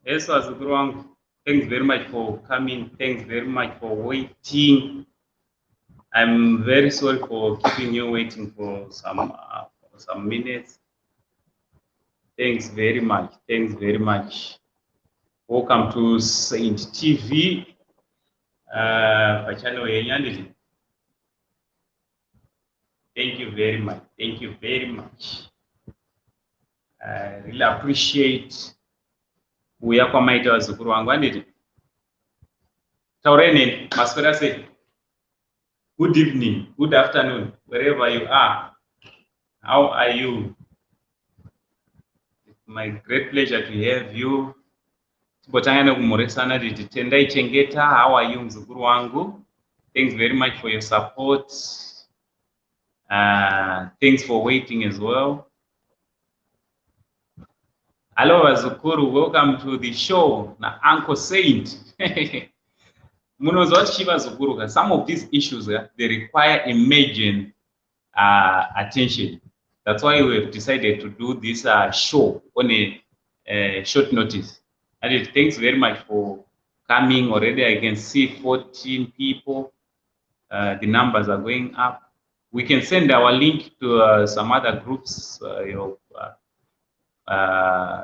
Yes, Vazukuru wangu. Thanks very much for coming. Thanks very much for waiting. I'm very sorry for keeping you waiting for some minutes. Thanks very much. Thanks very much. Welcome to Saint TV. Channel Yenyandili. Thank you very much. Thank you very much. I really appreciate kuuya kwamaita vazukuru wangu anditi taureni maswera sei. Good evening, good afternoon, wherever you are. How are you? It's my great pleasure to have you. Timbotangana kumoresana titi tendai chengeta. How are you mzukuru wangu? Thanks very much for your support. Thanks for waiting as well. Hello vazukuru, welcome to the show na Uncle Saint. Some of these issues they require immediate attention. That's why we have decided to do this show on a short notice. And thanks very much for coming already. I can see 14 people. The numbers are going up. We can send our link to some other groups,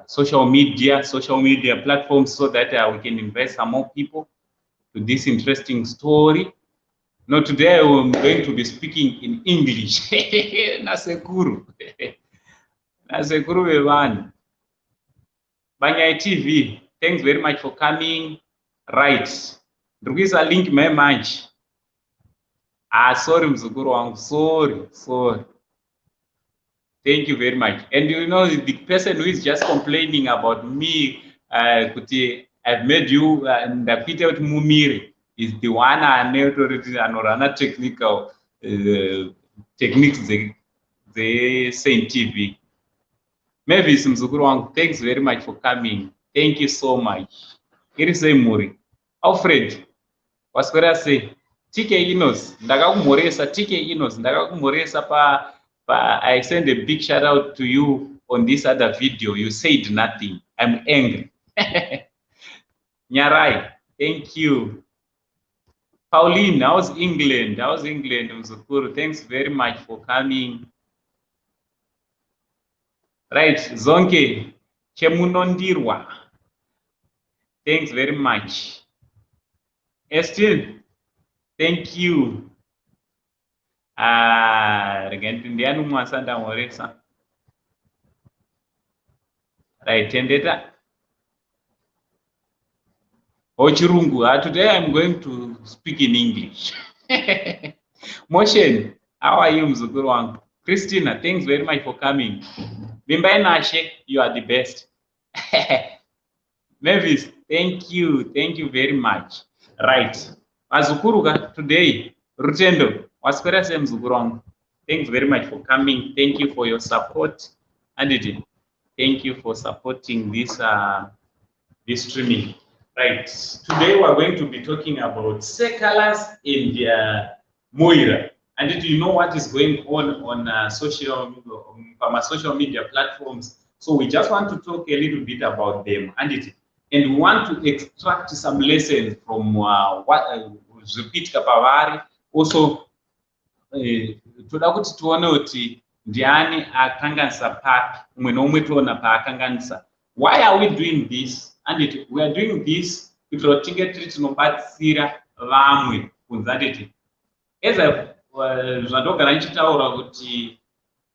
social media platforms, so that we can invite some more people to this interesting story. Now today I'm going to be speaking in English. Nasekuru. Nasekuru Evan. Banyai TV, thanks very much for coming. Right. Ndrukisa link my match. Sorry mzukuru wangu, sorry. Thank you very much. And you know, the person who is just complaining about me, kuti I've made you ndapita kuti mumire, is the one anorana technical techniques the Saint TV. Maybe mzukuru wangu, thanks very much for coming. Thank you so much. Iri sei muri. Alfred, waswera sei. TK Inos, ndakakumhoresa. TK Inos, ndakakumhoresa pa I send a big shout out to you on this other video. You said nothing. I'm angry. Nyarai, thank you. Pauline, how's England? Mzukuru, thanks very much for coming. Right, Zonke, Chemunondirwa. Thanks very much. Estelle, thank you. Ndiani mwasanda moresa. Right, tendeta. Ochirungu. Today I'm going to speak in English. Motion, how are you mzukuru wangu? Christina, thanks very much for coming. Bimbai Nashe, you are the best. Mavis, thank you very much. Right, Azukuruga, today, Rutendo, waskwera se mzukuru wangu. Thanks very much for coming. Thank you for your support. And thank you for supporting this this streaming. Right, today we're going to be talking about Calaz and Moirah. And you know what is going on social media platforms. So we just want to talk a little bit about them, and we want to extract some lessons from what repeat kapavari. Also, toda kuti tuone kuti ndiani akanganisa papi, umwe nomwe tuona paakanganisa. Why are we doing this? And we are doing this kuitira kuti tinge tiri tinobatsira vamwe kunza nditi zvandogara ndichitaura kuti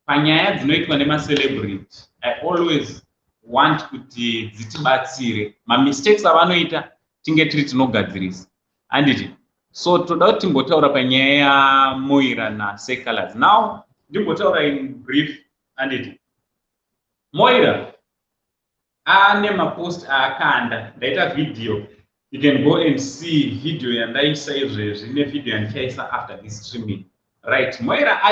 panyaya dzinoitwa nemacelebrity, I always want kuti dzitibatsire mamistakes avanoita tinge tiri tinogadzirisa. Anditi so toda kuti timbotaura panyaya yaMoirah naCalaz. Now ndimbotaura in brief. Anditi Moirah ane mapost aakanda, ndaita video. You can go and see video yandaisa izvezvi nevideo yandichaisa after this streaming. Right, Moirah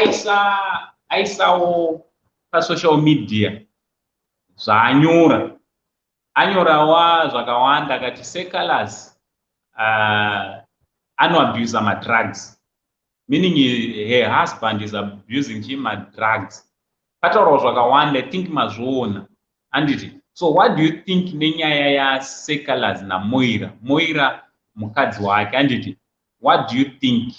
aisawo pasocial media anyorawa zvakawanda akati Calaz anoabuse madrugs. meaning her husband is abusing him at drugs. Pataurwa zvakawanda, I think mazvoona. Handiti? So what do you think nenyaya yaCalaz naMoirah? Moirah mukadzi wake, handiti? What do you think?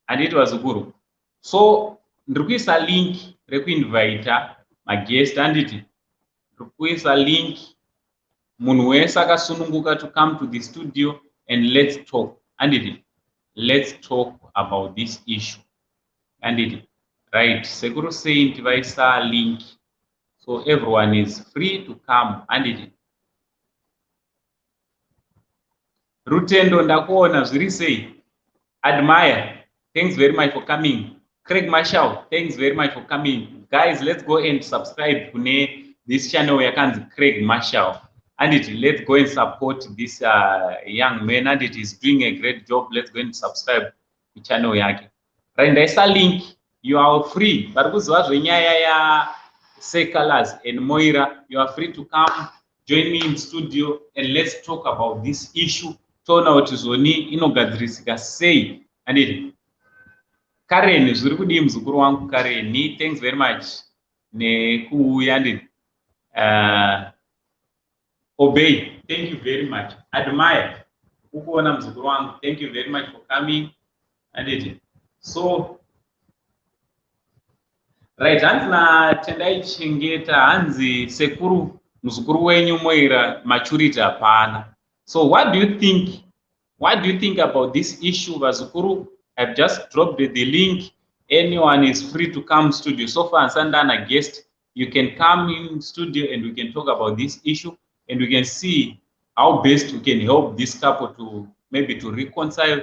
Handiti Vazukuru? So ndiri kuisa link rekuinvita maguest, handiti? Ndiri kuisa link munhu wese akasununguka to come to the studio and let's talk. Handiti? Let's talk about this issue. Handiti? Right, Sekuru Saint vaisa link. So everyone is free to come. Handiti? Rutendo ndakuona zviri sei. Admire, thanks very much for coming. Craig Marshall, thanks very much for coming. Guys, let's go and subscribe to this channel yakanzi Craig Marshall. Handiti? Let's go and support this young man. Handiti? Is doing a great job. Let's go and subscribe to channel yake. Right, ndaisa link. You are free. Barikuziva zvenyaya yaCalaz and Moirah. You are free to come, join me in studio, and let's talk about this issue. Toona kuti zoni inogadzirisika sei. Handiti? Karen, zviri kudii muzukuru wangu Karen? Thanks very much nekuuya. Handiti? Obey, thank you very much. Admire, ukuona muzukuru wangu, thank you very much for coming. Handiti? So right, hanzi natendai chengeta, hanzi sekuru muzukuru wenyu Moirah maturity hapana. So what do you think? What do you think about this issue, Vazukuru? I've just dropped the link. Anyone is free to come studio. So far, Sandana guest, you can come in studio and we can talk about this issue and we can see how best we can help this couple to maybe to reconcile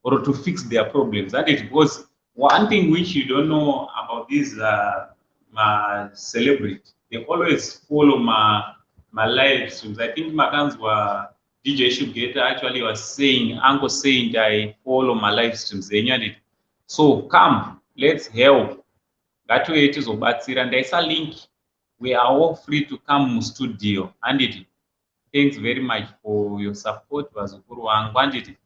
or to fix their problems. And it was one thing which you don't know about these my celebrities. They always follow my live streams. I think Makans were DJ Shugeta actually was saying, Uncle saying I follow my live streams. So come, let's help. That way it is Obatsira, and there's a link. We are all free to come to studio. Handiti? Thanks very much for your support, Vazukuru wangu. Handiti?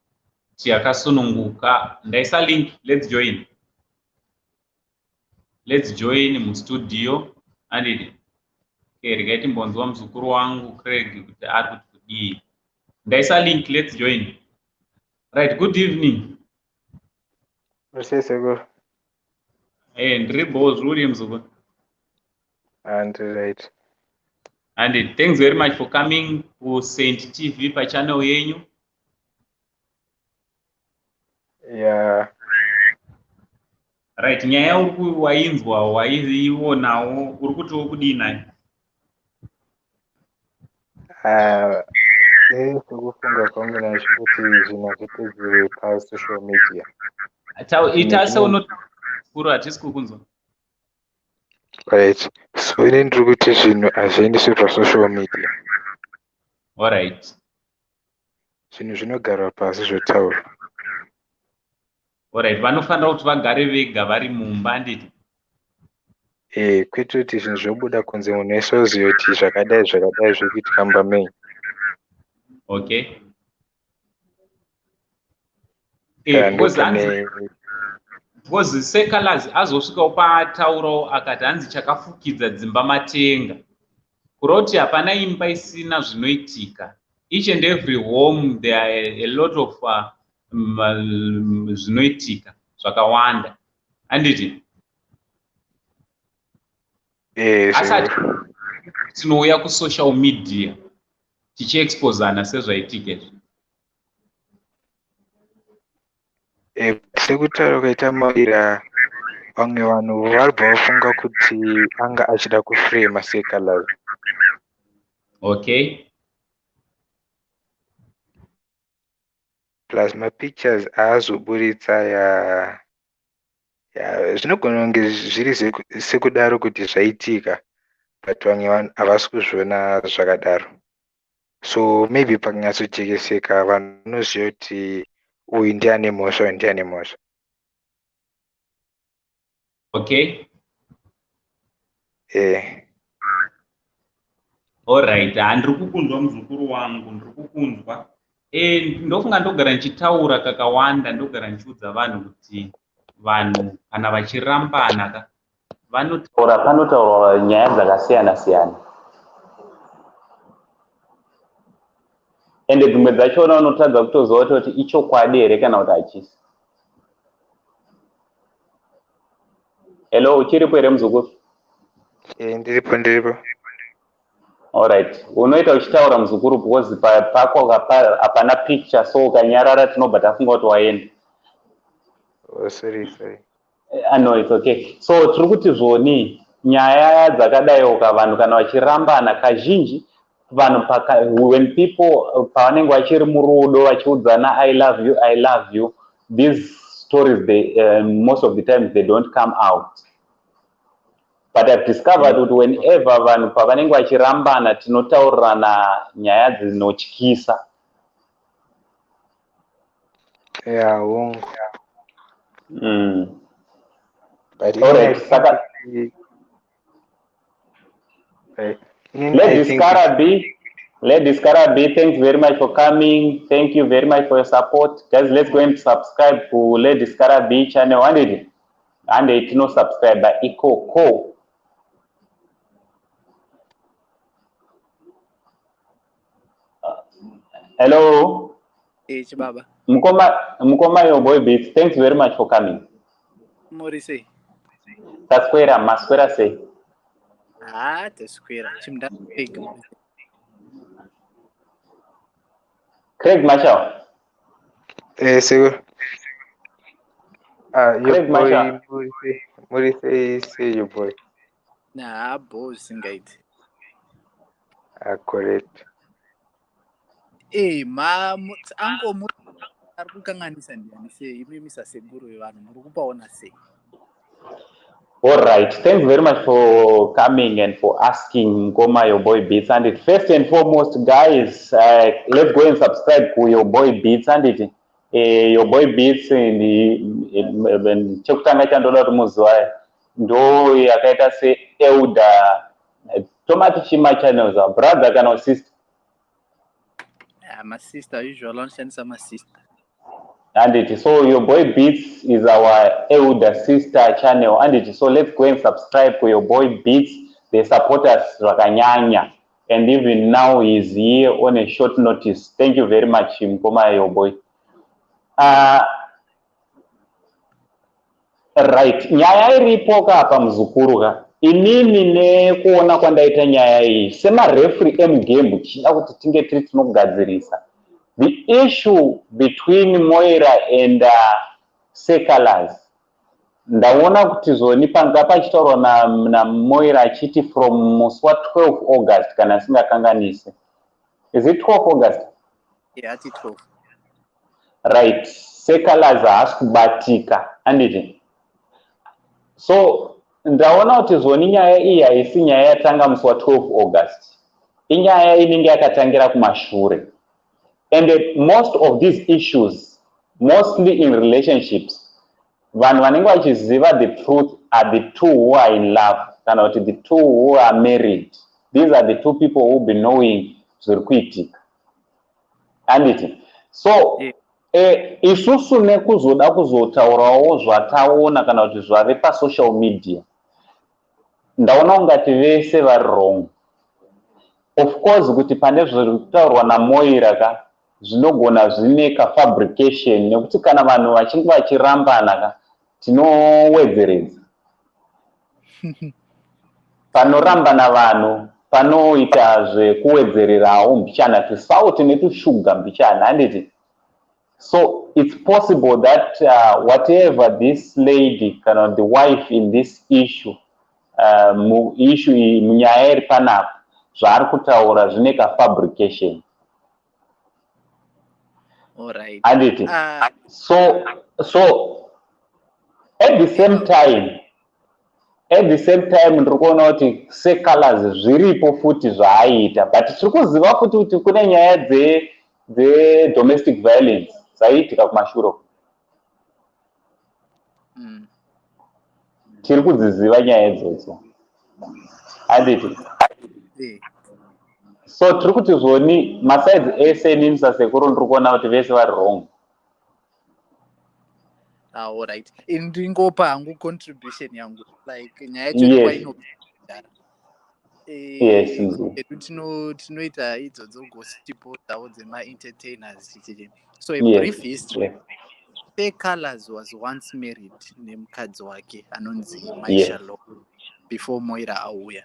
Chiakasununguka. There's a link. Let's join. Let's join mu studio. Handiti? Okay, regaiti mbonzo wa mzukuru wangu Craig kuti ari kuti kudii. There's a link. Let's join. Right. Good evening. And Ribos Williams. And right. And thanks very much for coming to Saint TV pa channel yenyu. Yeah. Right. Nyaya uri wainzwa waizionawo uri kuti wokudii nayo. Kufunga kwangu na kuti zvinazvitedzere pasocial media. Itase unokuru hatisi kukunzwa. Right. So ine ndiri kuti zvinhu hazviendeswe pasocial media. Alright. Zvinhu zvinogara pasi zvotaura. Alright, vanofanira kuti vagare vega vari mumba. Handiti? Kwete kuti zvinhu zvobuda kunze munhu wese oziva kuti zvakadai zvirikuitika mumba menyu. Okay. Because Calaz azosvikawo paataurawo akati hanzi chakafukidza dzimba matenga. Kureva kuti hapana imba isina zvinoitika. Each and every home there are a lot of zvinoitika zvakawanda. Handiti? Asati tinouya kusocial media tichiexposana sezvaitika izvi. Sekutaura kwaita Moirah, vamwe vanhu varibva vafunga kuti anga achida kufrema Calaz. Okay. Plus mapictures aazoburitsa zvinogona kunge zviri sekudaro kuti zvaitika, but vamwe vanhu havasi kuzviona zvakadaro. So maybe pakunyatsotekeseka vanhu vanoziva kuti uyu ndiane mhosva, uyu ndiane mhosva. Okay. Alright, handiri kukunzwa muzukuru wangu, ndiri kukunzwa. Ndofunga ndogara ndichitaura kakawanda, ndogara ndichiudza vanhu kuti vanhu kana vachirambana panotaurwa nyaya dzakasiyana-siyana, ende dzimwe dzachona unotadza kutoziva kuti ichokwadi here kana kuti hachisi. Hello, uchiripo here muzukuru? Ndiripo. Alright, unoita uchitaura muzukuru because pako hapana picture, so ukanyarara tinobva tafunga kuti waenda. Oh, sorry. No, it's okay. So tiri kuti zvoni nyaya dzakadaiwoka vanhu kana vachirambana kazhinji vanhu when people pavanenge vachiri murudo vachiudzana I love you, these stories most of the time they don't come out. But I've discovered that whenever vanhu pavanenge vachirambana tinotaurirana nyaya dzinotyisa. Yeah, wongo. But alright, Ladies Karabi, thanks very much for coming. Thank you very much for your support. Guys, let's go and subscribe to Ladies Karabi channel. And it's no subscribe by Iko. Hello. Hey, Baba. Mukoma your boy Beats. Thanks very much for coming. Moirah. Tasquera, Masquera say. Tasquera. Craig Marshall. Sir. Your Craig boy, Moirah say your boy. Nah, boss, singait. Correct. Uncle arikukanganisa ndiani sei imi seguro yevanhu muri kupaona sei? All right, thanks very much for coming and for asking Ngoma your boy Beats. And first and foremost, guys, let's go and subscribe to your boy Beats. And your boy Beats chekutanga chandoda kuti muziva ndo yakaita seeuda tomati chima channels, brother kana sister. My sister usually unoshandisa my sister. And so your boy Beats is our elder sister channel. And so let's go and subscribe to your boy Beats. They support us rakanyanya. And even now he's here on a short notice. Thank you very much, Mkoma, your boy. Right. Nyaya iripo hapa muzukuru ka. Inini nekuona kwandaita nyaya iyi sema referee emugame chida kuti tinge tiri tinogadzirisa. The issue between Moirah and Calaz. Ndaona kuti zoni panga pachitaurwa na Moirah achiti from musi wa 12 August kana singakanganise. Is it 12 August? Yeah, it's 12. Right. Calaz has kubatika. Anditi. So ndaona kuti zoni nyaya iyi haisi nyaya yatanga musi wa 12 August. Inyaya inenge yakatangira kumashure. And most of these issues, mostly in relationships, vanhu vanenge vachiziva the truth are the two who are in love, kana kuti the two who are married. These are the two people who be knowing zviri kuitika. Anditi. So, isusu nekuzoda kuzotaurawo zvataona kana kuti zvave pasocial media. Ndaona ungati vese vari wrong. Of course, kuti pane zviri kutaurwa na Moirah ka zvinogona zvine fabrication nekuti kana vanhu vachinge vachirambana ka tinowedzeredza. Panorambana vanhu panoita zvekuwedzererawo mbichana tusauti netushuga mbichana handiti. So it's possible that whatever this lady kana the wife in this issue munyaya iri panapo zvaari kutaura zvine fabrication. All right. Anditi. So at the same time ndiri kuona kuti Calaz zviripo futi zvaaita, but tiri kuziva kuti kune nyaya dze domestic violence dzaiitika kumashure. Tiri kudziziva nyaya idzodzo. Anditi. So tiri kuti zvoni masides ese nini sasekuru ndiri kuona kuti vese vari wrong. All right. Ndingopa hangu contribution yangu like nyaya yacho nekwainogara. Yes. Tinoita idzodzo gossipo dzavo dzema-entertainers chichichi. So a Yes. brief history. Yes. Calaz was once married nemukadzi wake anonzi Yes. Maisha Law before Moirah auya.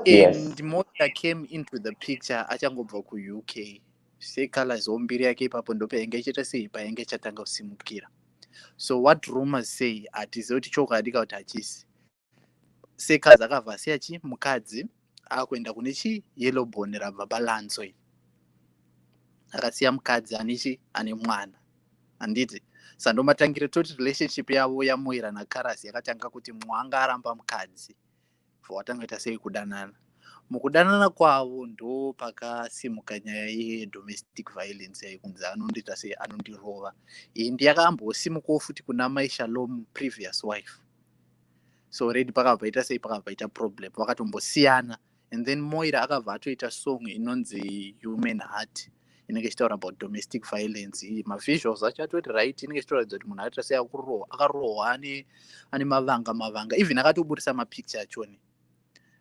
Yes. And Moirah came into the picture achangobva ku-UK. Calaz mbiri yake ipapo ndo painge ichiita sei painge chatanga kusimukira. So what rumors say hatizivi kuti chokwadi kana kuti hachisi. Calaz akabva asiya mukadzi akuenda kune yellowbone rabva balanzoi. Akasiya mukadzi ane mwana. Handiti sandomatangire toti relationship yavo yaMoirah naCalaz yakatanga kuti mwanga aramba mukadzi watanga ita sei kudanana. Mukudanana kwavo ndo pakasimuka nyaya yedomestic violence yaikunzi anondiita sei anondirova. Iyi ndiyakambosimukawo futi kuna Maisha Law previous wife. So already pakabva ita sei pakabva ita problem vakatombosiyana. And then Moirah akabva atoita song inonzi Human Heart inenge ichitaura about domestic violence. Mavisuals acho atoti right inenge ichitaura kuti munhu aita sei akarohwa ane mavanga even akatobudisa mapicture achoni.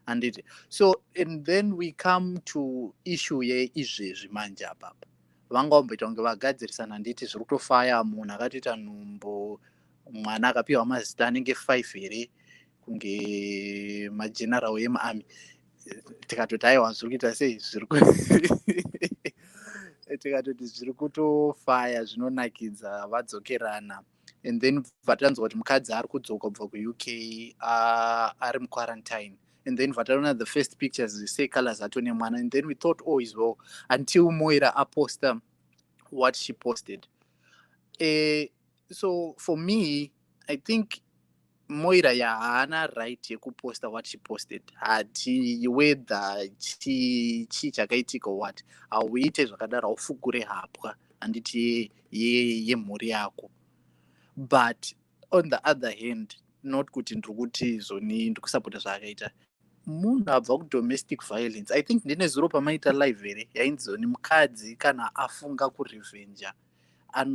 Handiti. So and then we come to issue yeizvezvi manje apapa vanga vamboita kunge vagadzirisana. Handiti zviri kutofaya munhu akatoita nhumbo mwana akapiwa mazita anenge 5 here kunge mageneral emaarmy tikatoti aiwa zviri kuita sei tikatoti zviri kutofaya zvinonakidza vadzokerana. And then vatanzwa kuti mukadzi ari kudzoka kubva ku-UK ari muquarantine. And then vataona the first pictures Calaz atone mwana. And then we thought all is well until Moirah aposta what she posted. So for me, I think Moirah haana right yekuposta what she posted. Hati whether chi chakaitika or what. Hauite zvakadaro haufukure hapwa handiti yemhuri yako. But on the other hand, not kuti ndiri kuti zoni ndikusapota zvaakaita. Munhu abva kudomestic violence, I think ndine zuro pamaita live here yainzi zoni mukadzi kana afunga kurevenja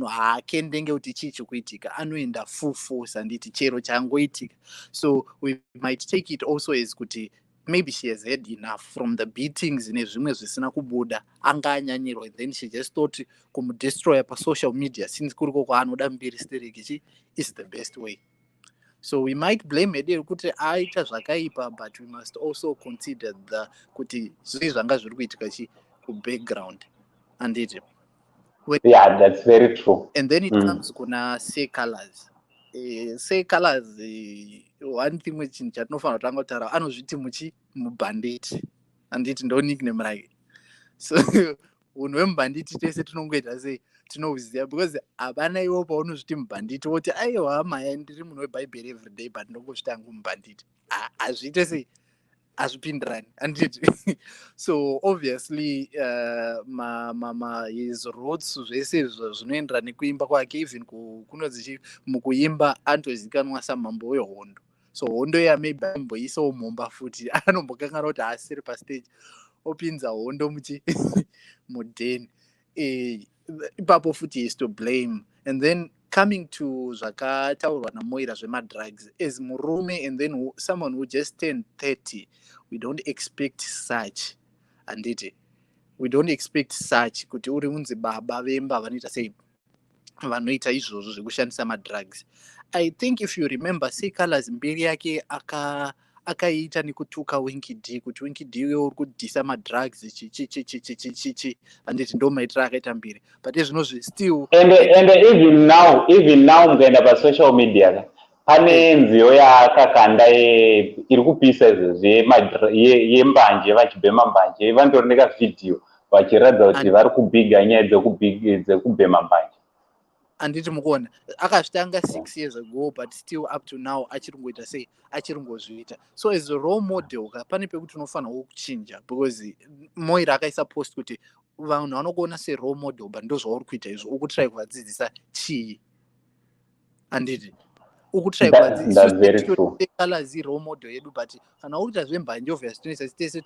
haakendenge kuti chii chikuitika anoenda full force handiti chero changoitika. So we might take it also as kuti maybe she has had enough from the beatings nezvimwe zvisina kubuda anga anyanyirwa. Then she just thought kumudestroya pasocial media since kuriko kwaanoda mbiri stereki is the best way. So we might blame Hedu kuti aita zvakaipa, but we must also consider the kuti zviri zvanga zviri kuitika ku-background. Handiti. Yeah, that's very true. And then it comes kuna Calaz. Calaz, one thing which chatinofanira kutanga kutaura anozviti mubanditi. Handiti ndo nickname rake. So unhu wemubanditi tese tinongoita sei tinouziva because havana iwo paunozviti mubanditi woti aiwa maya ndiri munhu webhaibheri everyday but ndongozvitangu mubanditi. Hazviite sei hazvipindirani. Handiti. So obviously his roots zvese zvinoenderana nekuimba kwake even kunonzi mukuimba anotozivikanwa samambo wehondo. So hondo iya maybe anomboisawo mumba futi anombokangara kuti haasiri pastage opinza hondo mudheni. Ipapo futi is to blame. And then coming to zvakataurwa naMoirah zvemadrugs as murume and then someone who just turned 30, we don't expect such. Handiti. We don't expect such kuti uri unzi baba vemba vanoita sei vanoita izvozvo zvekushandisa madrugs. I think if you remember Calaz mbiri yake akaita nekutuka Winky D kuti Winky D uri kudhisa madrugs chichi handiti ndo maitiro akaita mbiri. But ezvinozvi still and even now mukaenda pasocial media pane nziyo yaakakanda iri kupisa izvozvi yembanje vachibhema mbanje vandori nekavhidhiyo vachiratidza kuti vari kubhiga nyaya dzekubhema mbanje. Handiti mukuona akazvitanga 6 years ago but still up to now achiri ngoita sei achiri ngozviita. So as a role model pane pekuti unofanirwa kuchinja because Moirah akaisa post kuti vanhu vanokuona serole model but ndo zvauri kuita izvo ukutrai kuvadzidzisa chii. Handiti ukutrai kuvadzidzisa Calaz role model yedu but kana uita zvembanje obviously tese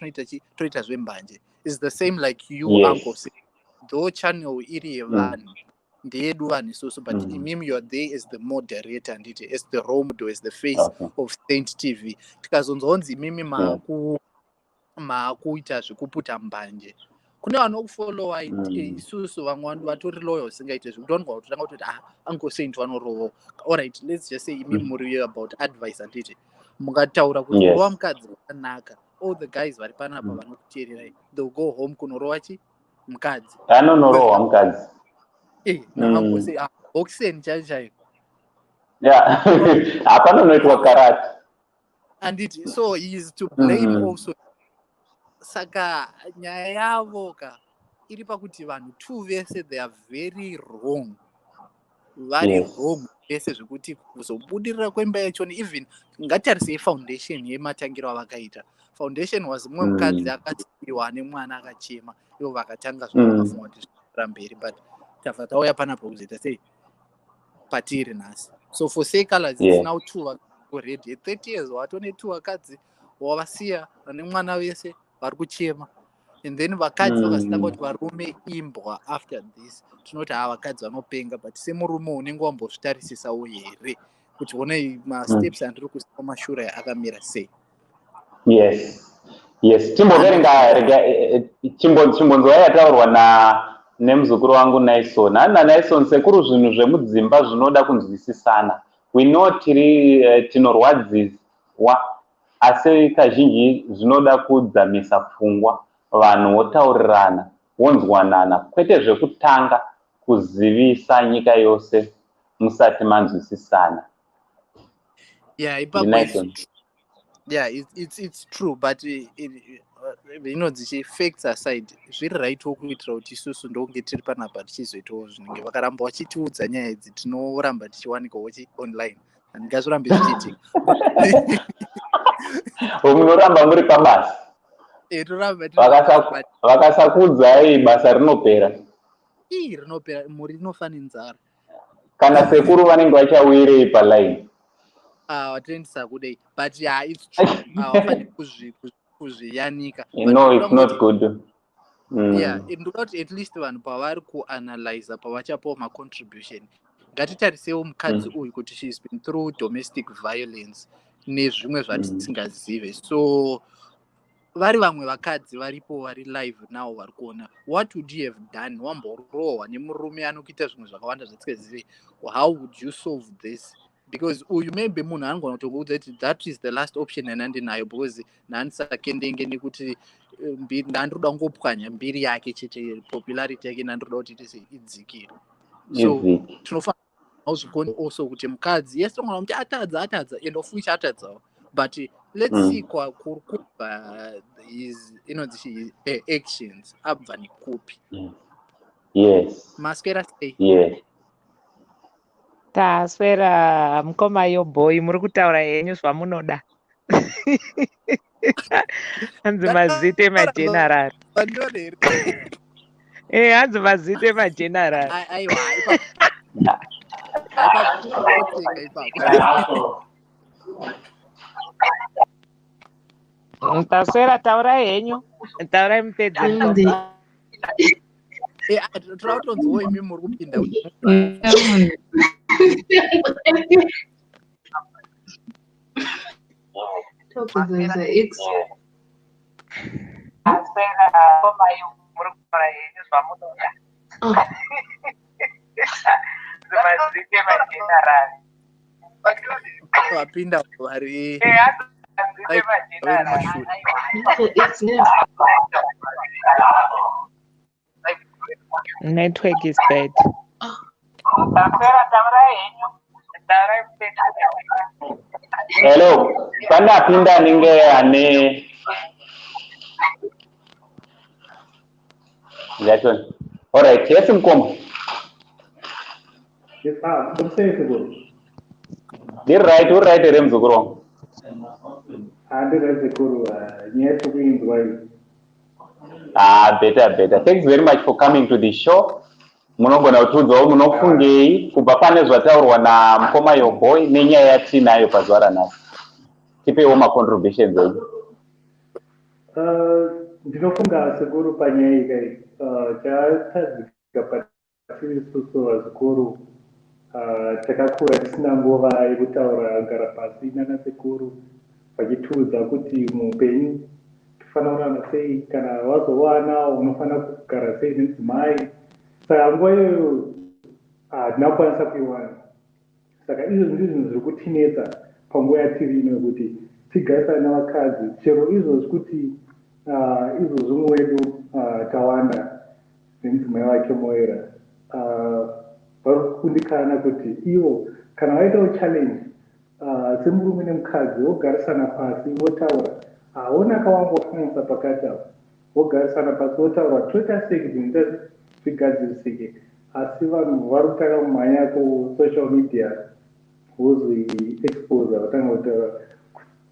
toita zvembanje. Is the same like you uncle say though channel iri yevanhu ndeyedu vanhu isusu, but imimi you are there as the moderator handiti, as the role model, as the face of Saint TV. Tikazonzonzi imimi maakuita zvekuputa mbanje, kune vanokufollowa isusu vamwe vatori loyal usingaite zvekutonga kuti tanga kutoti Uncle Saint vanorovo. Alright, let's just say imimi muri about advice handiti, mungataura kuti kurova mukadzi wakanaka, all the guys vari panapa vanokuteererai, they'll go home kunorova mukadzi anonorohwa mukadzi naangu sei boxen chaichaiko hapanonoitwa karate handiti, so he is to blame also. Saka nyaya yavo iri pakuti vanhu two vese they are very wrong, vari wrong vese zvekuti kuzobudirira kwemba yachoni. Even ngatarisei foundation yematangiro avakaita. Foundation was mumwe mukadzi akatiwa nemwana akachema, ivo vakatanga zvavakafunga kuti zvira mberi, but tabva tauya panapa kuzoita sei patiri nhasi. So for say Calaz it's now two already 30 years watone two vakadzi wavasiya vane mwana vese vari kuchema, and then vakadzi vakasitanga kuti varume imbwa. After this tinoti vakadzi vanopenga, but semurume unenge wambozvitarisawo here kuti one masteps andiri kusipa mashure akamira sei? Yes, chimbonzo yataurwa nemuzukuru wangu Naison. Naison, sekuru zvinhu zvemudzimba zvinoda kunzwisisana. We know tinorwadziswa, asi kazhinji zvinoda kudzamisa pfungwa, vanhu votaurirana, vonzwanana, kwete zvekutanga kuzivisa nyika yose musati manzwisisana. It's true, but facts aside, zviri right wokuitira kuti isusu ndonge tiri panapa tichizoitawo zvinenge vakaramba vachitiudza nyaya idzi, tinoramba tichiwanikawo online, handingazvirambe zvichiitika. Munoramba muri pabasa, vakasakudzai basa rinopera. Rinopera, muri rinofana inzara. Kana sekuru vanenge vachawirei paline watendisa kudai, but it's true. Hawafani kuzviyanika. No, it's not good. Ndoda kuti at least vanhu pavari kuanalyza, pavachapawo macontribution, ngatitarisewo mukadzi uyu kuti she's been through domestic violence nezvimwe zvatisingazive. So vari vamwe vakadzi varipo vari live now vari kuona what would you have done wamborohwa nemurume anokuita zvimwe zvakawanda zvatisingazive. How would you solve this? Because uyu maybe munhu anogona kutokuudza kuti that is the last option yanandinayo, because nanisakendenge nekuti ndandiroda kungopwanya mbiri yake chete, popularity yake ndandiroda kuti tise idzikire. So tinofanira kuzvikona also kuti mukadzi yes tongona kuti atadza and of which atadzawo, but let's see kurikubva his actions abva nekupi. Maswera sei? Taswera mukoma boy, muri kutaura henyu zvamunoda. Hanzi mazite mageneral. Hanzi mazite mageneral. Taswera taura henyu, taura mupedzi. Trautonzwa imi muri kupinda. Wapinda vari network is bad. Hello, pandapinda ninge ane Jackson. All right, yes mkoma. You're right remzukuru. Better. Thanks very much for coming to the show. Munogona kutudzawo munofungei kubva pane zvataurwa namukoma yoboy nenyaya yatinayo pazuva ranhasi. Tipewo macontributions enyu. Ndinofunga sekuru panyaya iyi chatadzika tiri isusu vazukuru takakura tisina nguva yekutaura kugara pasi nana sekuru vachitiudza kuti muupenyu tofanira kuramba sei, kana wazowana unofanira kugara sei nemudzimai. Saka nguva iyoyo hatina kukwanisa kuiwana. Saka izvozvi ndizvo zvinhu zviri kutinetsa panguva yatiri ino, kuti tigarisane navakadzi chero izvozvi kuti izvozvi mumwe wedu tawanda nemudzimai wake Moirah vari kukundikana kuti ivo kana vaitawo challenge semurume nemukadzi vogarisana pasi votaura onaka wangu wakanisa pakati avo, vogarisana pasi votaura toita sei kuti zvinoita zvigadzirisike. Asi vanhu vari kutanga kumhanya kusocial media vozoiexposa vatanga kutaura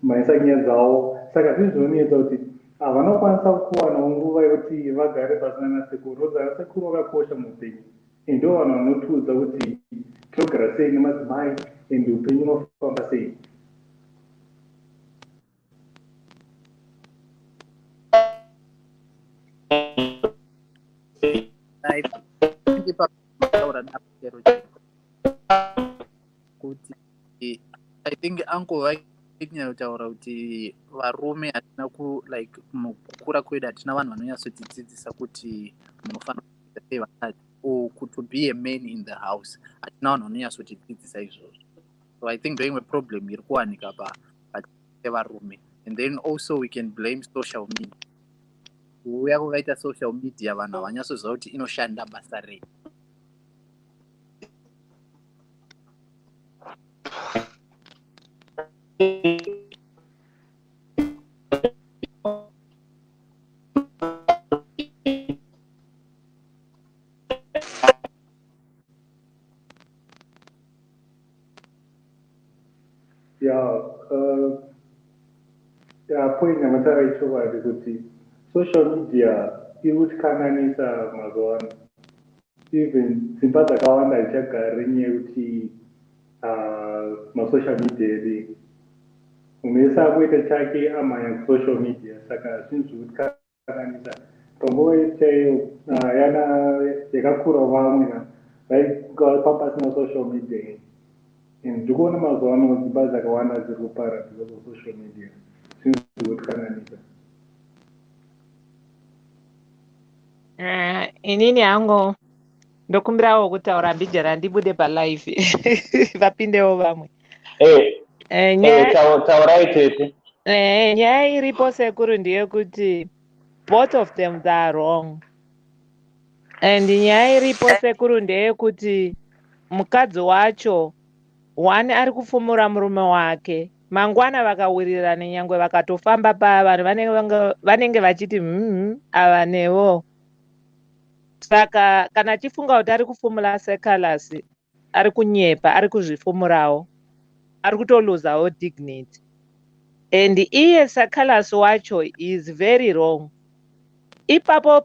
kumhanyisa nyaya dzavo. Saka zvizvionetsa kuti havana kukwanisa kuwanawo nguva yekuti vagare pasina nasekuru. Rodzana sekuru vakakosha muupenyu, ndo vanhu vanotiudza kuti tinogara sei nemadzimai ende upenyu unofamba sei. I think uncle vakinyanya kutaura kuti varume hatina like mukukura kwedu hatina vanhu vanonyatsotidzidzisa kuti munofanira kuita sei vakadzi, or to be a man in the house. Hatina vanhu vanonyatsotidzidzisa izvozvo. So I think ndoimwe problem iri kuwanika varume. And then also we can blame social media. Kuuya kuvaita social media vanhu havanyatsoziva kuti inoshanda basa rei. Point yamatara ichokwadi kuti social media iri kutikanganisa mazuva ano. Even dzimba dzakawanda hadzigari nenyaya yekuti masocial media edu umese akuita chake amhanya kusocial media. Saka zvinhu zviri kutikanganisa panguva chaiyo yana yakakura vamwe vaipapasina social media. Ndiri kuona mazuva ano dzimba dzakawanda dziri kupara because of social media. Zvinhu zviri kutikanganisa. Inini hangu ndokumbirawo kutaura mbijara ndibude palive vapindewo vamwe. Taurai tete. Nyaya iripo sekuru ndeyekuti both of them they are wrong. And nyaya iripo sekuru ndeyekuti mukadzi wacho one ari kufumura murume wake, mangwana vakawirirana nyangwe vakatofamba vanhu vanenge vachiti ava nevo. Saka kana achifunga kuti ari kufumura seCalaz, ari kunyepa, ari kuzvifumurawo, ari kutoluzawo dignity. And iye seCalaz wacho is very wrong. Ipapo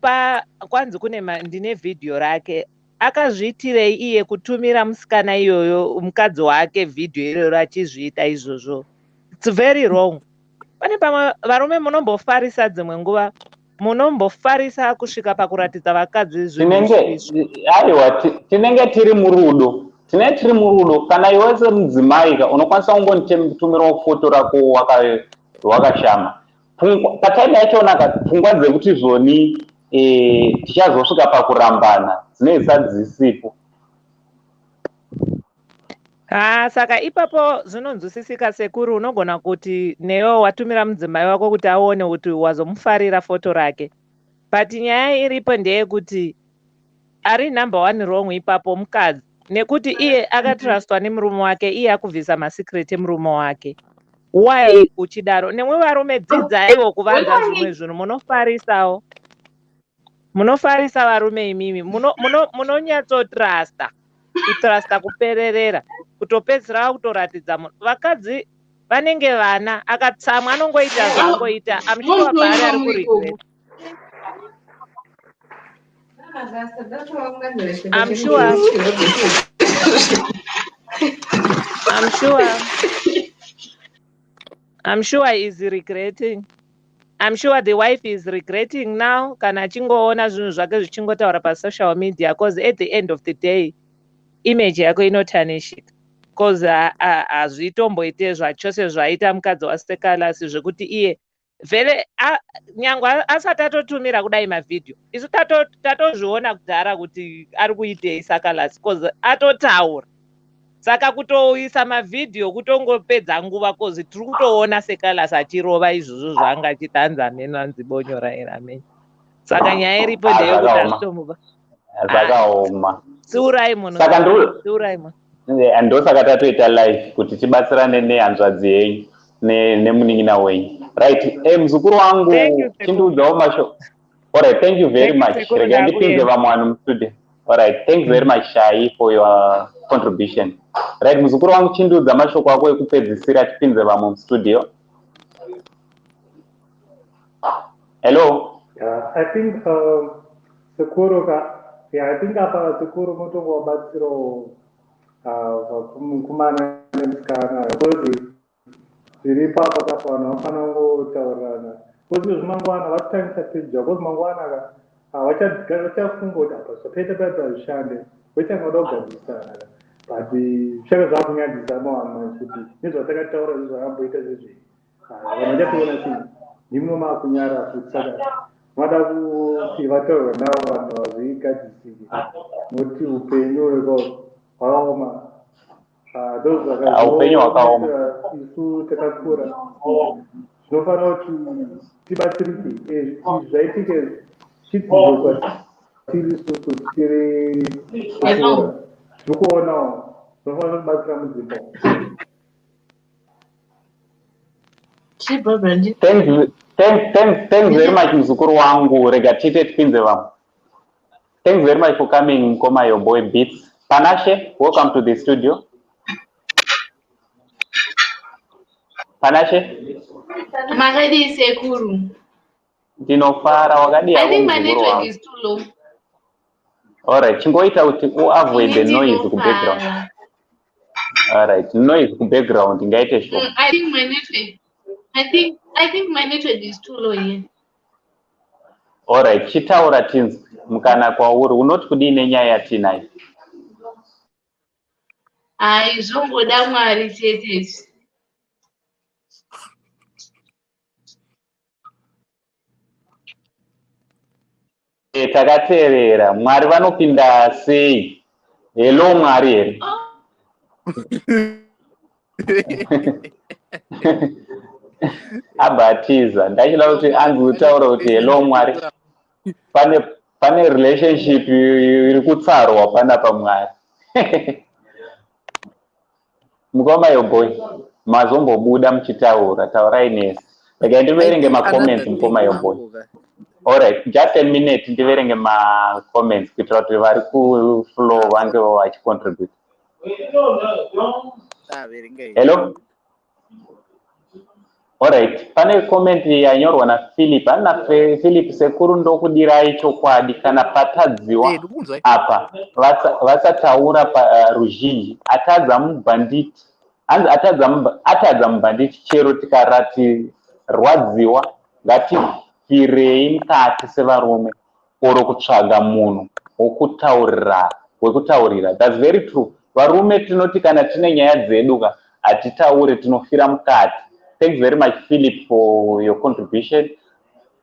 kwanzi ndine vhidhiyo rake akazviitirei iye kutumira musikana iyoyo mukadzi wake vhidhiyo iroro achizviita izvozvo. It's very wrong. Pane pamwe varume munombofarisa dzimwe nguva, munombofarisa kusvika pakuratidza vakadzi aiwa tinenge tiri murudo. Kana iwe semudzimai unokwanisa kungotumirawo foto rako wakashama. Pataimi yachona pfungwa dzekuti zvoni tichazosvika pakurambana dzinenge dzisipo. Saka ipapo zvinonzwisisika sekuru, unogona kuti newo watumira mudzimai wako kuti aone kuti wazomufarira foto rake. But nyaya iripo ndeyekuti ari number one wrong ipapo mukadzi, nekuti iye akatrustwa nemurume wake, iye akubvisa masikireti emurume wake. Why uchidaro? Nemwe varume dzidzaiwo kuvanza zvimwe zvinhu, munofarisa varume imimi, munonyatsotrasta, kutrasta kupererera, kutopedzera kutoratidza munhu. Vakadzi vanenge vana, akatsamwa anongoita zvaangoita, amushuwa paari ari kuregret. I'm sure he's regretting. I'm sure the wife is regretting now kana achingoona zvinhu zvake zvichingotaura pasocial media, because at the end of the day image yako inotanishika, because hazvitomboite zvachose zvaita mukadzi wasekalasi zvekuti iye vhele nyangwe asati atotumira kudai mavhidhiyo, isu tatozviona kudhara kuti ari kuitei sakalasi, because atotaura. Saka kutoisa mavhidhiyo kutongopedza nguva, kozi tiri kutoona sekalasi achirova izvozvo zvaanga achitanza mheno anzi bonyora erameni. Saka nyaya iripo ndeyekuti hazvitomuba zvakaoma. tsiurai munhu, tsiurai munhu. Ndosaka tatoita live kuti tibatsirane nehanzvadzi yenyu nemunin'ina wenyu. Right, muzukuru wangu chindiudzawo mashoko. Alright, thank you very much. Rega ndipinze vamwe vanhu mustudio. Alright, thanks very much Shai for your contribution. Right, muzukuru wangu chindiudza mashoko ako ekupedzisira tipinze vamwe mustudio. Hello? I think Sekuru I think apa Sekuru mutongo wabatsiro kumana nemusikana because zviri papa kapano vafana kungotaurana because zvimangwana vatangisa pedzwa because mangwana vachafunga kuti apa zvapeta papa zvishande vachangoda kugadzisana but zvishaka zvakunyadzisa mawana kuti nezvatakataura zvakamboita zvezve vanhu vachatoona chii ndimo makunyara futi saka vada kuti vataurwa navo vanhu vazvigadzisike nokuti upenyu hwakaoma upenyu hwakaoma isu takakura zvinofanira kuti tibatsirike zvaitike chidzidzo kwatiri isusu tiri kukura tiri kuonawo zvinofanira kubatsira mudzimba. Thanks very much muzukuru wangu, rega tite tipinze vamwe. Thanks very much for coming, Koma your boy Beats. Panashe, welcome to the studio. Panashe? Magadi Sekuru. Ndinofara wakadi I think my network is too low. Alright, chingoita kuti avoid the noise ku background. Alright, noise ku background ingaite show. I think my network is too low here. Alright, chitaura tinzi mukana kwauri unoti kudini nyaya yatinayo. Ai zvongoda Mwari chete. Takateerera Mwari vanopinda sei? Hello Mwari here. Abatiza ndachida kuti anzi utaura kuti hello Mwari, pane relationship iri kutsarwa panapa Mwari. Mukoma yo boy mazombobuda muchitaura, taurai nesi. Rega ndiverenge macomments mukoma yo boy. Alright, just a minute ndiverenge macomments kuitira kuti vari kuflow vange vachicontribute. Hello? Alright, pane comment yanyorwa na Philip. Ana Philip Sekuru ndokudirai chokwadi kana patadziwa apa vasataura paruzhinji atadza mubhanditi. Anzi atadza mubhanditi chero tikarati rwadziwa ngatifirei mukati sevarume oro kutsvaga munhu wekutaurira. That's very true. Varume tinoti kana tine nyaya dzedu atitaure tinofira mukati. Thanks very much Philip for your contribution.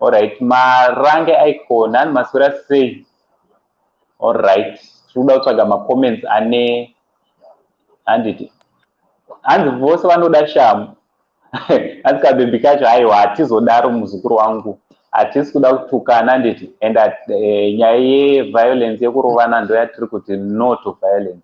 Alright, marange icon and masura say. Alright, tinoda kutsvaga macomments ane handiti. Hanzi vose vanoda shamu. Hanzi kabembi kacho aiwa hatizodaro muzukuru wangu. Hatisi kuda kutukana handiti. And nyaya yeviolence yekurovana ndo yatiri kuti no to violence.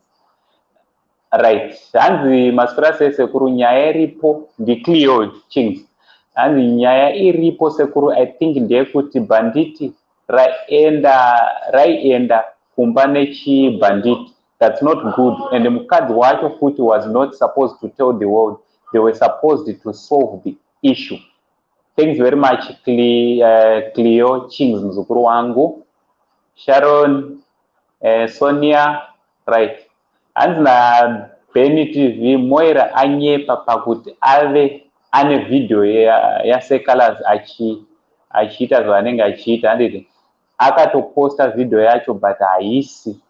Right, hanzi masura sei Sekuru nyaya iripo ndicleared chings. Hanzi nyaya iripo Sekuru I think ndeyekuti banditi raienda kumba nechibanditi. That's not good. And mukadzi wacho futi was not supposed to tell the world. They were supposed to solve the issue. Thanks very much Cleo Chings mzukuru wangu. Sharon, Sonia, right. Hanzi na Beni TV Moirah anyepa pakuti ane video yaSekalaz achiita zvaanenge achiita handiti akatoposta video yacho but haasi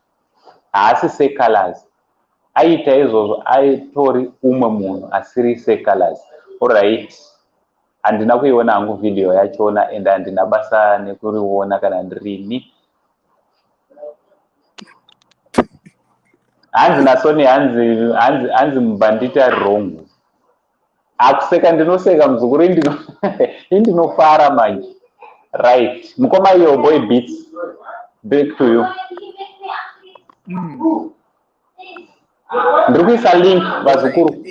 seCalaz. Aita izvozvo aitori umwe munhu asiri seCalaz. Alright, handina kuiona hangu video yachona and handina basa nekuriona kana ndirini. Hanzi nasoni hanzi mbandita wrong. Akuseka ndinoseka muzukuru indinofara manje. Right, mukoma iyo boy beats. Back to you. Ndikuisa link vazukuru.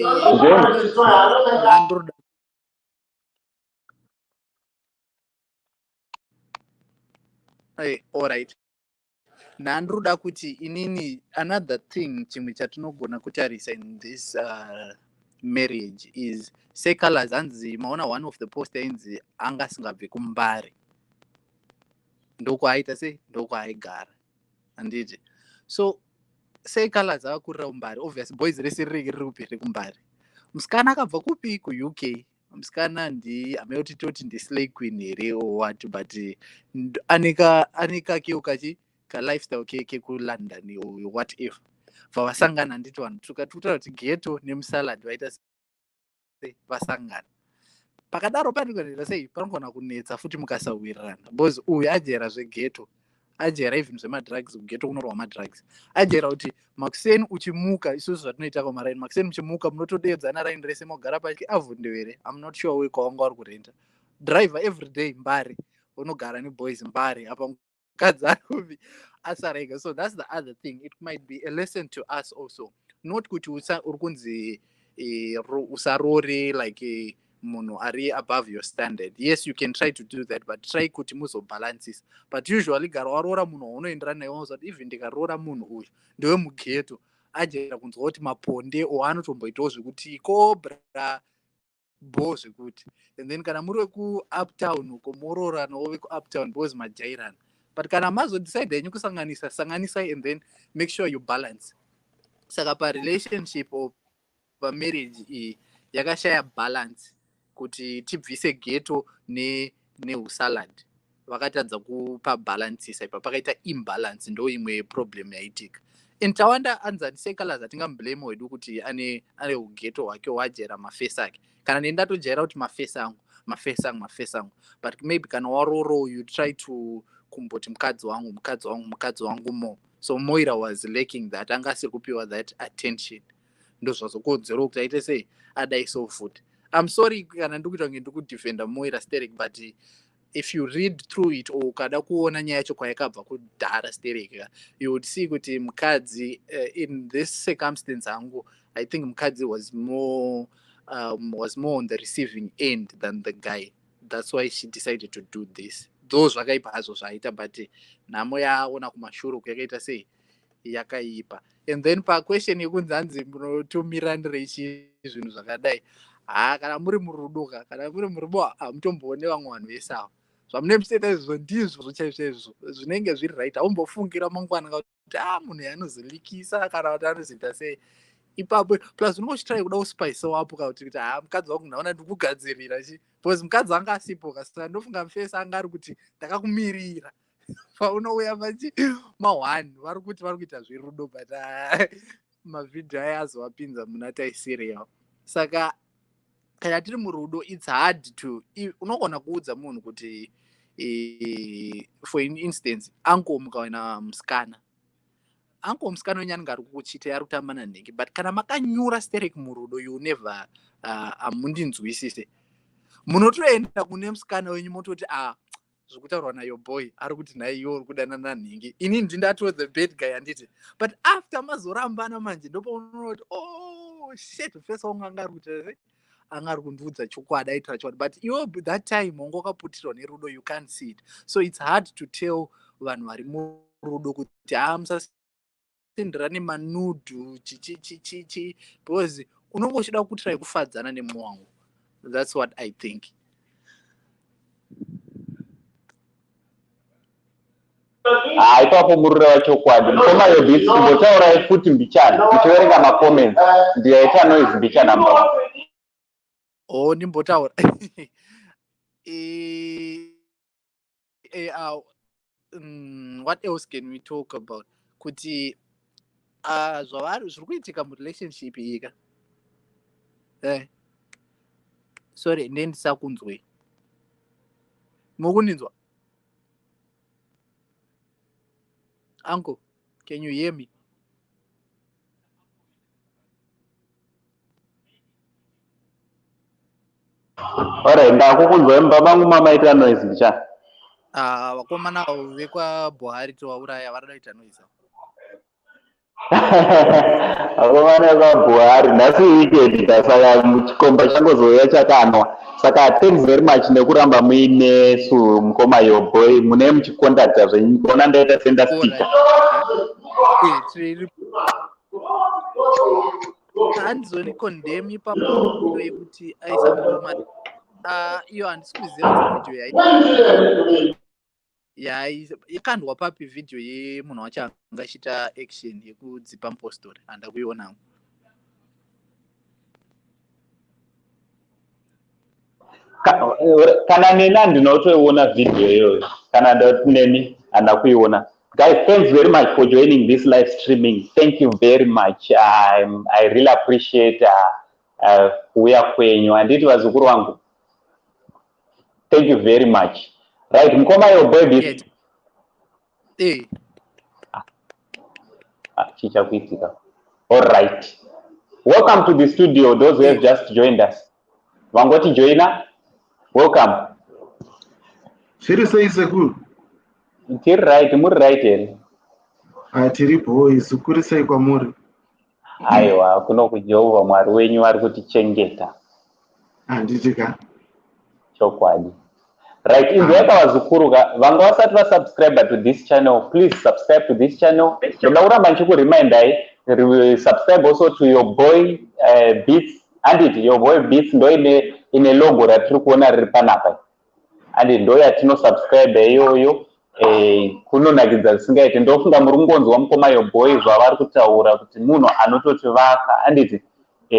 Alright. Nandroda kuti inini another thing chimwe chatinogona kutarisa in this marriage is seCalaz anzi maona one of the post ainzi anga singabve kumbare ndokwaita sei ndokwaigara handiti. So seCalaz akakurira kumbare obvious boys rese riri kupere kumbare. Musikana akabva kupi kuUK. Musikana hamai kuti toti ndislay queen here or what, but aneka keukachi ka lifestyle ke kuLondon or whatever. Vasangana handiti vanhu tukataura kuti ghetto nemusalad vaita vasangana. Pakadaro panogona sei panogona kunetsa futi mukasawirirana because uyu ajera zveghetto, ajera even zvemadrugs, kughetto kunorwa madrugs. Ajera kuti makuseni uchimuka isusu zvatinoita kwamaraini, makuseni muchimuka munotodeedzana raini rese mogara pasi avhundewere. I'm not sure we kwawanga vari kurenta. Driver every day mbare, unogara neboys mbare apa mukadzi ari kupi asarega. So that's the other thing. It might be a lesson to us also. Not kuti uri kunzi usarore like munhu ari above your standard. Yes, you can try to do that, but try kuti muzobalances. But usually gara warora munhu waunoenderana naye wazoti even ndikarora munhu uyu ndewe mughetto ajera kunzwa kuti maponde anotomboitawo zvekuti kobra bo zvekuti, and then kana muri wekuuptown uko mororanawo wekuuptown because majairana. But kana mazodecide henyu sanganisai and then make sure you balance. Saka parelationship or pamarriage iyi yakashaya balance kuti tibvise ghetto neusalad. Vakatadza kupa balancisa ipa pakaita imbalance, ndo imwe problem yaitika. Entawanda anzani seCalaz atingamublame Hedu kuti ane ughetto hwake wajera mafesi ake. Kana nendatojera kuti mafesi angu. But maybe kana waroro you try to kumboti mukadzi wangu more. So Moirah was lacking that, angasi kupiwa that attention. Ndo zvazokonzera kuti aite sei adaiso futi. I'm sorry kana ndikuita kunge ndikudefenda Moirah sterek, but if you read through it or kada kuona nyaya yacho kwayakabva kudhara sterek, you would see kuti mukadzi in this circumstance hangu I think mukadzi was more on the receiving end than the guy. That's why she decided to do this. Those zvakaipa hazvo zvaita, but nhamo yaona kumashure yakaita sei yakaipa. And then paquestion yekunzi hanzi munotumirandirei zvinhu zvakadai, kana muri murudo kana muri murudo hamutomboone vamwe vanhu vesawa. Zvamunemuseta izvo ndizvo chaizvo zvinenge zviri right. Haumbofungira mangwana kuti munhu yanozolikisa kana kuti anozoita sei. Ipapo plus unochitrai kuda uspice wapo kuti mukadzi wangu naona ndikugadzirira because mukadzi anga asipo kasaka ndofunga mufesi anga ari kuti ndakakumirira. Paunouya ma1 vari kuita zverudo, but mavhidhiyo aya azovapinza muna taisiriya. Saka kana tiri murudo it's hard to unogona kuudza munhu kuti for instance uncle mukawana musikana wenyanga ari kukuchita ari kutamba nanhenge, but kana makanyura sterek murudo you never hamundinzwisise. Munotoenda kune musikana wenyu mototi zvokutaurwa nayo boy ari kuti naye iwo uri kudana nanhenge, inini ndindatoo the bad guy handiti. But after mazorambana manje ndopaunoona kuti shit mufesi wangu anga ari kuti anga ari kundiudza chokwadi aitira chokwadi, but iwo that time wanga wakaputirwa nerudo you can't see it. So it's hard to tell vanhu vari murudo kuti musasenderane manudhu chichi because unenge uchida kutirai kufadzana nemumwe wangu. That's what I think. Ipapo murure wachokwadi. Mukoma yobhitsi kumbotaurai futi mbichana muchiverenga macomments. Ndiyaita noise mbichana mbao. Ndimbotaura. what else can we talk about? Kuti zvavari zviri kuitika murelationship ika. Sorry, ndendisakunzwe. Mukuninzwa? Uncle, can you hear me? Alright, ndakukunzwa babangu mama ita noise bicha. Vakomana vekwaBuhari tovauraya varada kuita noise. Vakomana vekwaBuhari nhasi weekend saka chikomba changozoya chakanwa. Saka thanks very much nekuramba muine mukoma yoboy mune muchiconducta zvenyona ndaita senda speaker. Handizoni condemn ipapo yekuti aisa mukoma iyo handisi kuziva video yakandwa papi video yemunhu wacho anga achiita action yekudzipa mupostori handa kuiona. Kana nena ndinotoiona video iyoyo kana ndoti neni handa kuiona. Guys, thanks very much for joining this live streaming. Thank you very much. I really appreciate kuuya kwenyu. Handiti vazukuru wangu. Thank you very much. Right, mukoma your baby. Chicha kuitika. All right. Welcome to the studio, those who have just joined us. Wangoti joina? Welcome. Seriously, Sekuru. Tiri right, muri right here. Tiri boy, Sukuri sei kwa muri. Aiwa, kuno kuJehovha Mwari wenyu vari kutichengeta. Handitika. Chokwadi. Right, inzweka vazukuru vanga vasati vasubscribe to this channel, please subscribe to this channel. Ndauramba ndichikuremindai, subscribe also to your boy Beats. And your boy Beats ndo ine logo ratiri kuona riri panapa. And ndo yatino subscribe iyoyo. Kunonakidza zvisingaiti. Ndofunga muri kungonzwa mukoma yoboy zvavari kutaura kuti munhu anototivaka. Anditi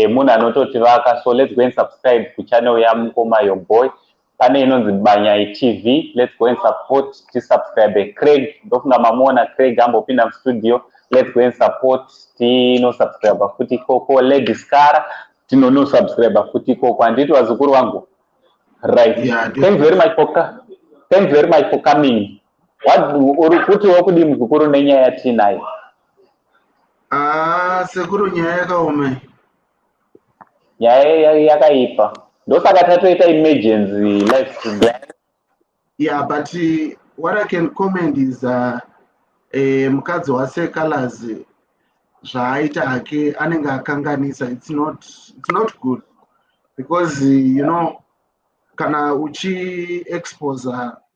munhu anototivaka. So let's go and subscribe to channel yamukoma yoboy. Pane inonzi Banyai TV. Let's go and support subscribe Craig. Ndofunga mamona Craig ambopinda mustudio. Let's go and support tino subscribe futi koko Lady Scar. Tino no subscribe futi koko. Anditi vazukuru wangu. Right. Yeah, thanks very much for coming. What uri kuti wakudi muzukuru nenyaya tinayo? Sekuru nyaya yakaoma. Nyaya yakaipa. Ndosaka tatoita emergency live stream. Yeah, but what I can comment is mukadzi wase Calaz zvaaita hake anenge akanganisa. It's not good because you know kana uchi expose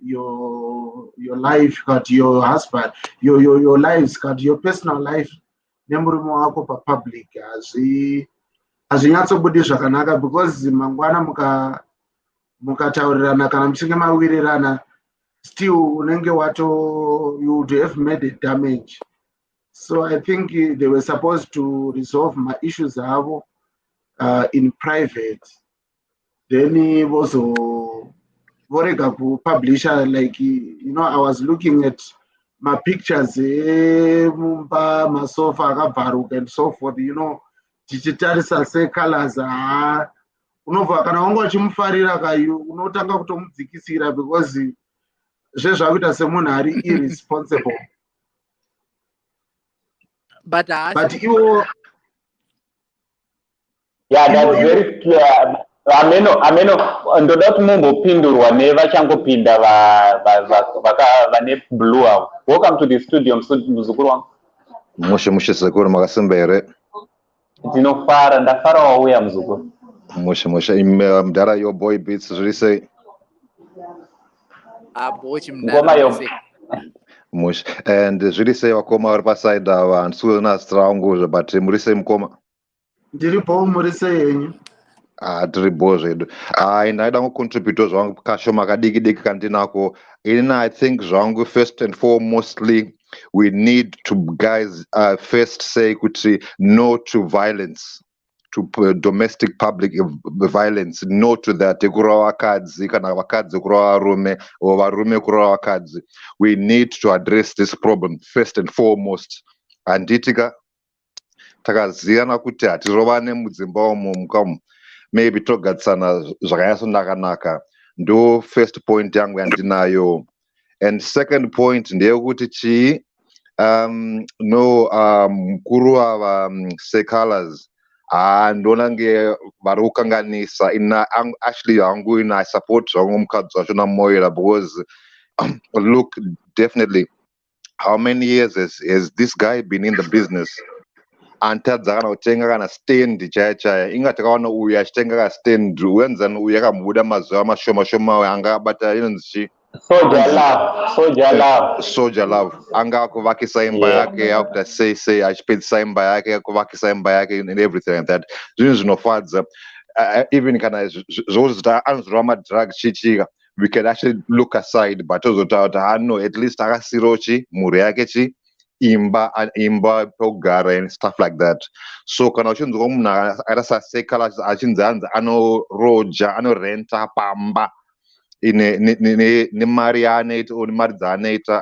your life, got your husband, your lives, got your personal life nemurume wako pa public azvinyatsobudi zvakanaka because mangwana mukataurirana kana muchinge mawirirana still unenge you would have made a damage. So I think they were supposed to resolve my issues in private. Then also vorega publisher, like you know, I was looking at my pictures mumba masofa akabharuka and so forth, you know, tichitarisa seCalaz unobva kana wanga uchimufarira kayu unotanga kutomudzikisira because zvezvakuita semunhu ari irresponsible. But you, yeah, that's very clear. Ameno ndoda kuti mumbopindurwa nevachangopinda vane blue avo. Welcome to the studio muzukuru wangu. Mushe Sekuru makasimba here. Ndinofara, ndafara wauya muzukuru. Mushe mudhara your boy Beats zviri sei? Ngoma yo. Mushe and zviri sei vakoma vari paside ava handisikuona zita rangu but muri sei mukoma? Ndiripo, muri sei henyu? Tiripo zvedu. Ndaida kucontribute zvangu kashoma kadiki kandinako. I think zvangu first and foremostly we need to guys first say kuti no to violence. domestic public violence, no to that. Kurova vakadzi kana vakadzi kurova varume or varume kurova vakadzi. We need to address this problem first and foremost. Anditika takaziyana kuti hatirovane mudzimba umo mukamu maybe togatsana zvakanyatsonakanaka. Ndo first point yangu yandinayo. And second point ndeyekuti chii mukuru wava Calaz ndona nge vari kukanganisa. Actually hangu I support zvangu mukadzi wacho naMoirah, because look, definitely how many years has this guy been in the business? Antadza kana kutenga kana stand chaya chaya, inga takaona uyu achitenga ka stand wenzani uyu akamubuda mazuva mashoma shoma anga abata inonzi Soldier Love anga kuvakisa imba yake after say achipedzisa imba yake kuvakisa imba yake and everything like that. Zvinhu zvinofadza. Even kana zvozita anozorwa madrug chichika, we can actually look aside, but tozotaura kuti no, at least akasirawo chi mhuri yake chi imba pekugara and stuff like that. So kana uchinzwa munhu akaita Calaz achinzi anzi anoroja anorenta pamba nemari yaanoita or nemari dzaanoita,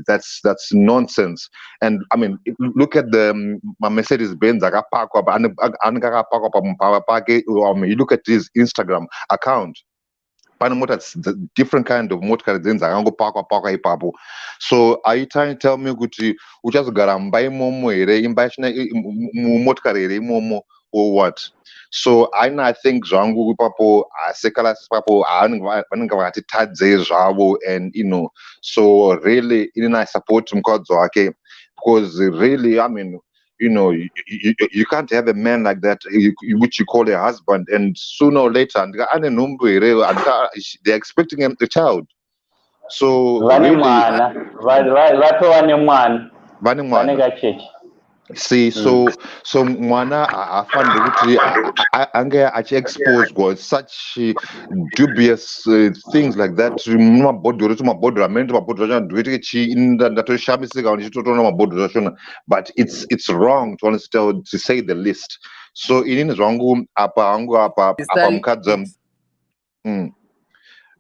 that's nonsense. And I mean, look at the Mercedes Benz akapakwa anenge akapakwa pamupava pake. You look at his Instagram account, pane mota different kind of motikari dzenzi akangopakwa ipapo. So are you trying to tell me kuti uchazogara mumba imomo here, imba yachina motikari here imomo, or what? So I think zvangu ipapo Calaz ipapo vanenge vakatitadzei zvavo, and so really I support mukadzi wake, because really, I mean, you can't have a man like that, which you call a husband, and sooner or later they're expecting a child. So really, see, so mwana afanire kuti ange achiexposed such dubious things like that mumabhodhoro amene mabhodhoro acho ndoitike chii ndatoshamisika ndichitotoona mabhodhoro achona, but it's wrong to say the least. So inini zvangu apa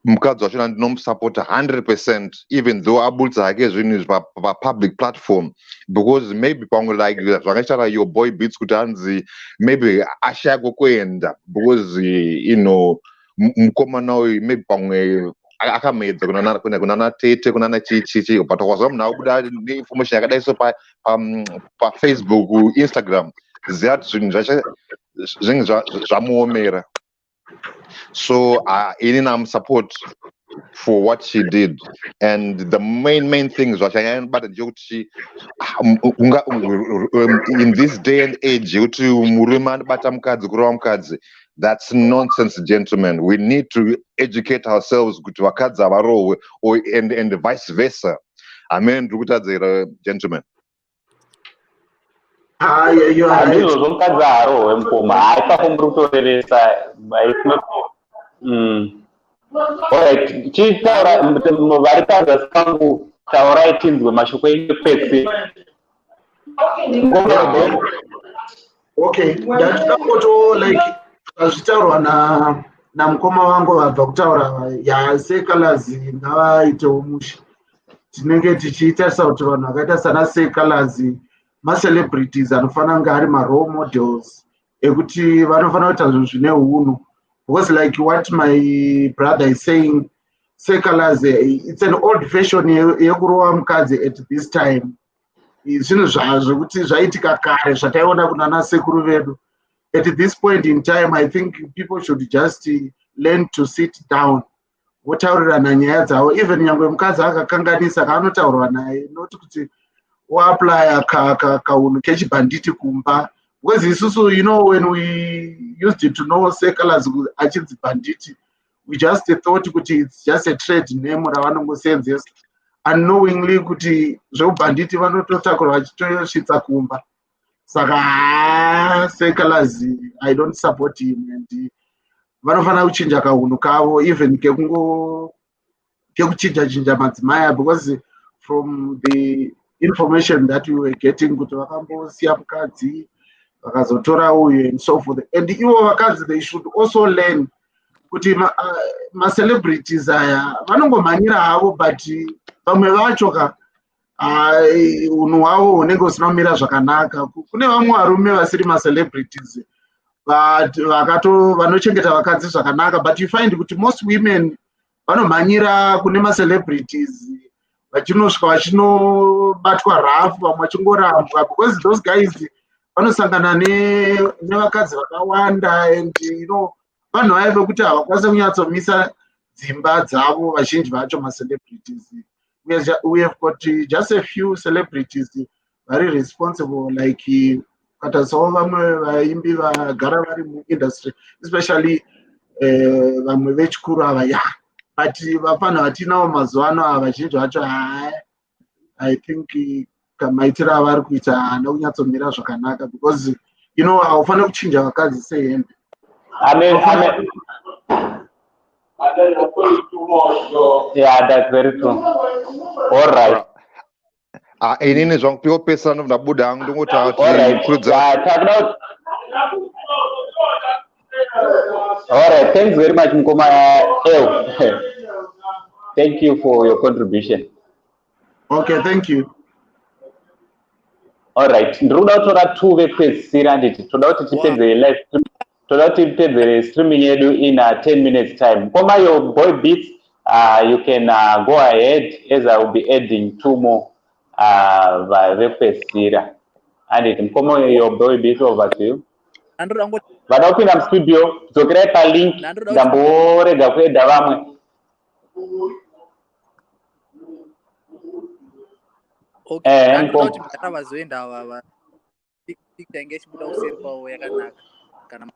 mukadzi wacho ndinomusapota 100%, even though abudza hake zvinhu papublic platform, because maybe pamwe like zvakaitara your boy beats kuti anzi maybe ashaya kwekuenda, because mukomana uyu maybe pamwe akamedza kunana tete kunana chichi, but wakazwa munhu akubuda neinformation yakadai so paFacebook, Instagram, ziyati zvinhu zvamuomera. So I'm support for what she did, and the main things what I but in this day and age, that's nonsense, gentlemen. We need to educate ourselves to and vice versa. Amen, gentlemen. You are Alright, chitaura varitaura sangu taura itinzwe mashoko epesi. Okay, ndatoto like zvitaurwa namukoma wangu vabva kutaura Calaz ngavaitewo musha. Tinenge tichitarisa kuti vanhu vakaita sana Calaz macelebrities anofanira kunge ari marole models ekuti vanofanira kuita zvinhu zvine unhu. Because like what my brother is saying, Calaz, it's an old fashion yekurova mukadzi at this time. Zvinhu zvekuti zvaitika kare zvataiona kunana sekuru vedu. At this point in time, I think people should just learn to sit down. Votaurirana nyaya dzavo, even nyangwe mukadzi akakanganisa kaanotaurwa naye, not kuti oaplya kaunhu kechibhanditi kumba. Because isusu, when we used to know Calaz achinzi banditi, we just thought kuti it's just a trade name ravanongosenzesa, unknowingly kuti zvebanditi vanototakurwa vachitosvitsa kumba. Saka Calaz, I don't support him, and vanofanira kuchinja kaunhu kavo, even kekuchinja madzimai, because from the information that we were getting kuti vakambosiya mukadzi vakazotora uyu and so forth. And ivo vakadzi, they should also learn kuti ma-celebrities aya vanongomhanyira havo, but vamwe vacho ka unhu hwavo hunenge husina kumira zvakanaka. Kune vamwe varume vasiri ma-celebrities vanochengeta vakadzi zvakanaka, but you find kuti most women vanomhanyira kune ma-celebrities vachinosvika vachinobatwa rafu, vamwe vachingorambwa, because those guys vanosangana nevakadzi vakawanda, and vanhu vaya vekuti havakwanisa kunyatsomisa dzimba dzavo vazhinji vacho ma-celebrities. We have got just a few celebrities very responsible, like katasawo vamwe vaimbi vagara vari muindustry, especially vamwe vechikuru ava, but vafanha vatinawo mazuva ano ava vazhinji vacho I think maitiro avari kuita haana kunyatsomira zvakanaka, because haufaniri kuchinja vakadzi sehembe. Yeah, that's very true. All right. Inini zvangu piopesana ndabuda hangu ndongoti All right. All right. Thanks very much, Mkoma. Thank you for your contribution. Okay, thank you. All right. Ndoda kutora tuve pedzisira nditi toda kuti tipedze live, toda kuti tipedze streaming yedu in 10 minutes time. Mkoma, your boy beats, you can go ahead as I will be adding 2 more vepedzisira. And Mkoma, your boy beats, over to you. Vada kupinda mustudio dzokerai palink ndamborega kuedha vamwe. Ndinoda vazoenda ava tange ichibuda kuseri kwavo yakanaka kana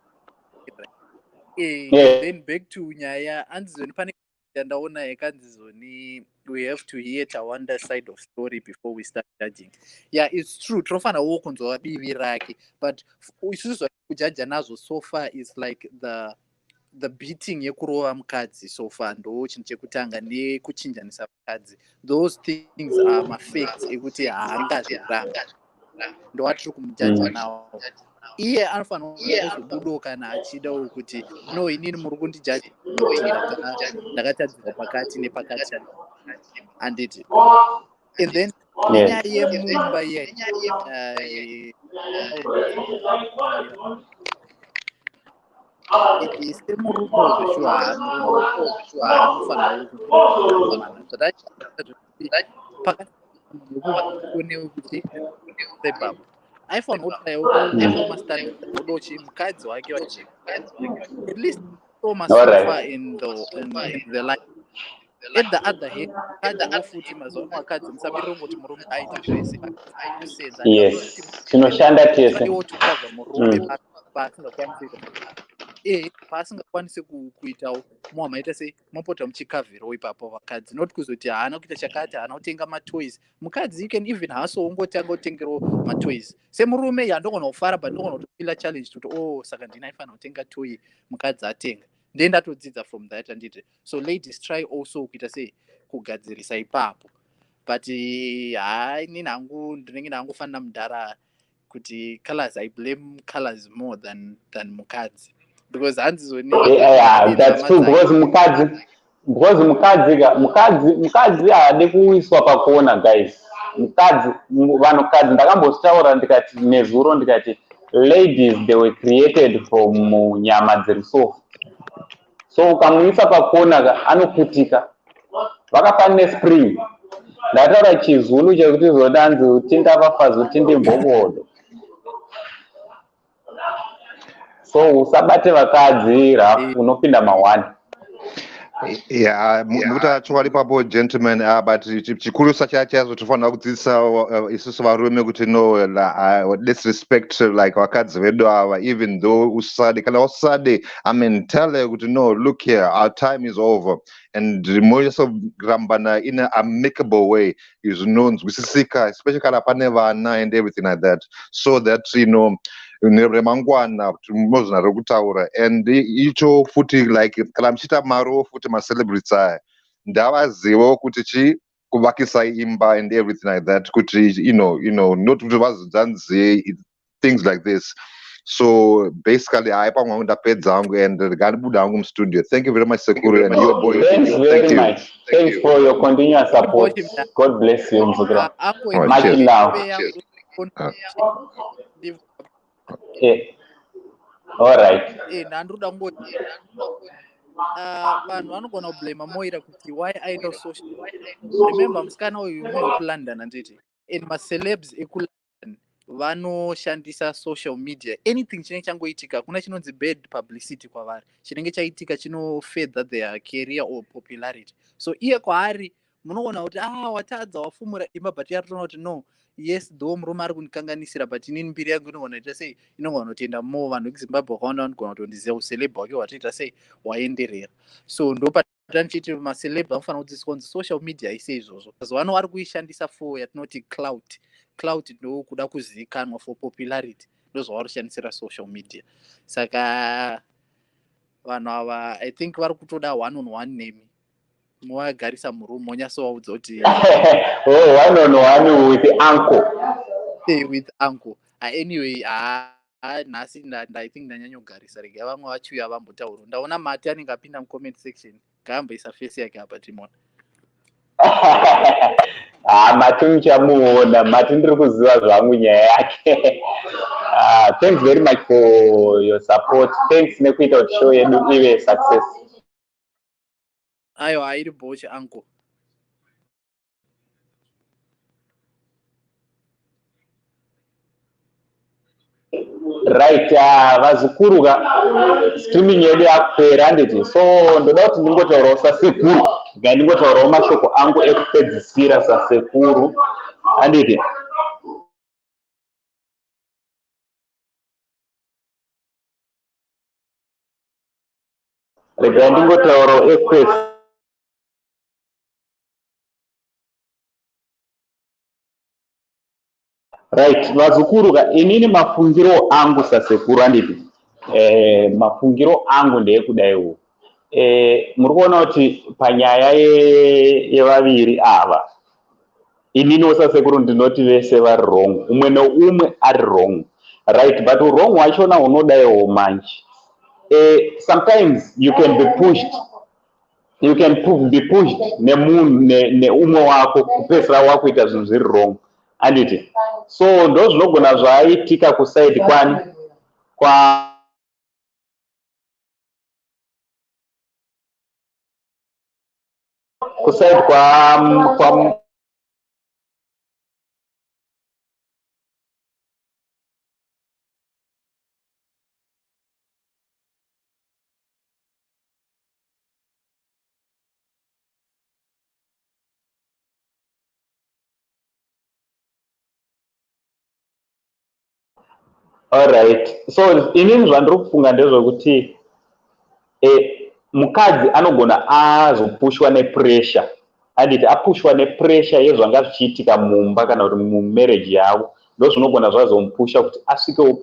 then back to nyaya anzizoni pane yandaona yakanzizoni we have to hear Tawanda side of story before we start judging. Yeah, it's true. Trofanawo kunzwa bivi rake, but isusu kujaja nazo so far is like the beating yekurova mukadzi so far ndo chinhu chekutanga nekuchinjanisa mukadzi. Those things are mafacts ekuti haangazviranga ndo atiri kumujaja nawo. Iye anofanira kuzobudawo kana achidawo kuti no, inini muri kundijaja ndakatadzira pakati nepakati anditi. And then nyaya yemumba semurume zveshuwa mufanira pakati kuti sebaba aifanira kutaiwo mastandard odochi mukadzi wake wachi at least sofa in the life. At the other hand, futhi mazuva akadzi musamirira kuti murume aite zvese kusenza tinoshanda tese murume paasingakwanisi kuitawo muhamaita sei mopota muchikavhirawo ipapo vakadzi, not kuzoti haana kuita chakati, haana kutenga matoys. Mukadzi you can even haasongotanga kutengerawo matoys. Semurume yandogona kufara but ndogona kutofila challenge kuti saka ndinaifanira kutenga toy mukadzi atenga. Then ndatodzidza from that anditi. So ladies try also kuita sei kugadzirisa ipapo. But inini hangu ndinenge ndangofanira mudhara kuti Calaz, I blame Calaz more than mukadzi. Because that's true, because mukadzi haade kuiswa pakona guys. Vanhukadzi ndakambotaura ndikati nezuro ndikati ladies they were created from nyama dziri soft. So ukamuisa pakona anoputika. Vakafanira spring. Ndataura chizulu chekuti zodanzi utinda vafazi utinde mbokodo. So usabate vakadzi rafu unopinda mawani. Yeah, muta chwali papo gentlemen, but chikuru chacho tofanira kudzidzisa isusu varume kuti no, let's respect like vakadzi vedu ava, even though usade kana usade, I mean tell her kuti no, look here, our time is over, and Vorambana in an amicable way is known kusisika, especially kana pane vana and everything like that, so that remangwana mozna rekutaura. And icho futi like kana mchita maro futi ma-celebrities aya ndavazivawo kuti chi kuvakisa imba and everything like that, kuti not kuti vazodzanze things like this. So basically I pamwe pedza hangu and ngaribuda hangu mustudio. Thank you very much Sekuru and your boy. Thanks very you. much. Thanks for your continuous support. God bless you, Mzukira. Alright, Much cheers. love. All right. Vanhu vanogona kublame Moirah kuti why aita social. Remember musikana uyu munhu kuLondon handiti, and macelebs ekuLondon vanoshandisa social media. Anything chinenge changoitika kuna chinonzi bad publicity kwavari, chinenge chaitika chinofedha their career or popularity. So iye kwaari munoona kuti watadza wafumura imba, but yaritoona kuti no, yes though murume ari kundikanganisira, but inini mbiri yangu inogona kuita sei, inogona kutoenda mo. Vanhu vekuZimbabwe vakawanda vanogona kutondiziva uceleb hwake hwatoita sei hwaenderera. So ndopatanichiti maceleb vanofana kudzidziswa kunzi social media haisi izvozvo. Mazuvano vari kuishandisa for yatinoti clout ndo kuda kuzivikanwa for popularity, ndozvavari kushandisira social media. Saka vanhu ava I think vari kutoda one on one nemi, movagarisa murumu monyasovaudza kuti one on one with uncle. With uncle. Anyway, nhasi I think ndanyanyogarisa, rega vamwe vachiuya vambotaura. Ndaona Mati anenge apinda mucomment section, ngaamboisa face yake apa timona. Mati muchamuona, Mati ndiri kuziva zvangu nyaya yake. Thanks very much for your support. Thanks nekuita kuti show yedu ive success. Aiwa, hairi boche uncle. Right, Vazukuru streaming yedu yapera handiti, so ndoda kuti ndingotaurawo sasekuru, ndingotaurawo mashoko angu ekupedzisira sasekuru handiti. Rega ndingotaurawo ekupedzisira. Right, Vazukuru, inini mafungiro angu sasekuru handiti. Mafungiro angu ndeyekudaiwo. Muri kuona kuti panyaya yevaviri ava, inini sasekuru ndinoti vese vari wrong, umwe neumwe ari wrong. Right, but wrong wachona unodaiwo manje. Sometimes you can be pushed. You can be pushed neumwe wako kupesera wakuita zvinhu zviri wrong. Handiti. So ndo zvinogona zvaitika kuside kwani kuside kwa Alright, so inini zvandiri kufunga ndezvekuti mukadzi anogona azopushwa nepressure, handiti apushwa nepressure yezvanga zvichiitika mumba kana kuti mumarriage yavo, ndozvinogona zvazomupusha kuti asvikewo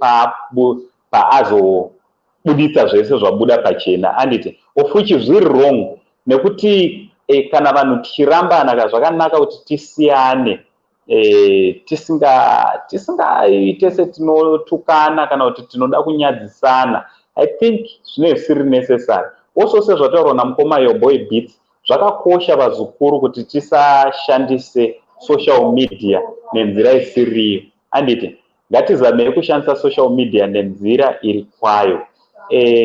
paazobuditsa zvese zvabuda pachena, handiti, of which zviri wrong, nekuti kana vanhu tichirambana zvakanaka kuti tisiyane, tisingaite setinotukana kana kuti tinoda kunyadzisana. I think zvine zvisiri necessary. Also sezvataurwa namukoma your boy Beats, zvakakosha Vazukuru kuti tisashandise social media nenzira isiriyo, handiti, ngatizamei kushandisa social media nenzira iri kwayo.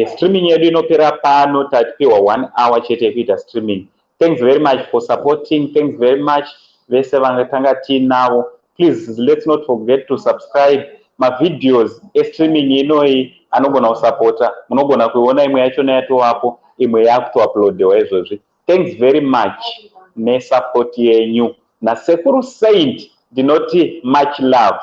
Streaming yedu inopera pano, tatipiwa 1 hour chete yekuita streaming. Thanks very much for supporting. Thanks very much vese vangatanga tinavo. Please let's not forget to subscribe. Mavideos streaming inoi anogona kusupporta, munogona kuiona imwe yachona yatovapo, imwe yakutouploadiwa izvozvi. Thanks very much nesupport yenyu. Nasekuru Saint ndinoti much love.